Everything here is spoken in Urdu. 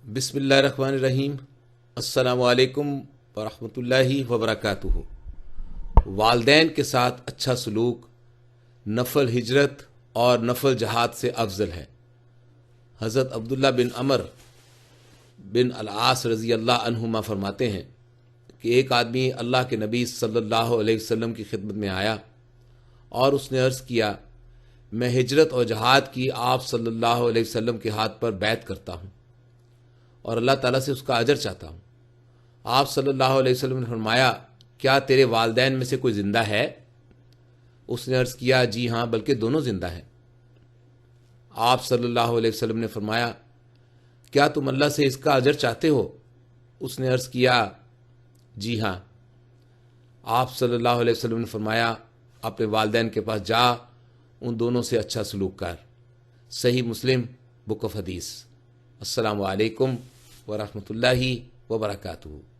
بسم اللہ الرحمن الرحیم۔ السلام علیکم ورحمۃ اللہ وبرکاتہ۔ والدین کے ساتھ اچھا سلوک نفل ہجرت اور نفل جہاد سے افضل ہے۔ حضرت عبداللہ بن عمر بن العاص رضی اللہ عنہما فرماتے ہیں کہ ایک آدمی اللہ کے نبی صلی اللہ علیہ وسلم کی خدمت میں آیا اور اس نے عرض کیا، میں ہجرت اور جہاد کی آپ صلی اللہ علیہ وسلم کے ہاتھ پر بیعت کرتا ہوں اور اللہ تعالیٰ سے اس کا اجر چاہتا ہوں۔ آپ صلی اللہ علیہ وسلم نے فرمایا، کیا تیرے والدین میں سے کوئی زندہ ہے؟ اس نے عرض کیا، جی ہاں، بلکہ دونوں زندہ ہیں۔ آپ صلی اللہ علیہ وسلم نے فرمایا، کیا تم اللہ سے اس کا اجر چاہتے ہو؟ اس نے عرض کیا، جی ہاں۔ آپ صلی اللہ علیہ وسلم نے فرمایا، اپنے والدین کے پاس جا، ان دونوں سے اچھا سلوک کر۔ صحیح مسلم، بک آف حدیث۔ السلام علیکم ورحمۃ اللہ وبرکاتہ۔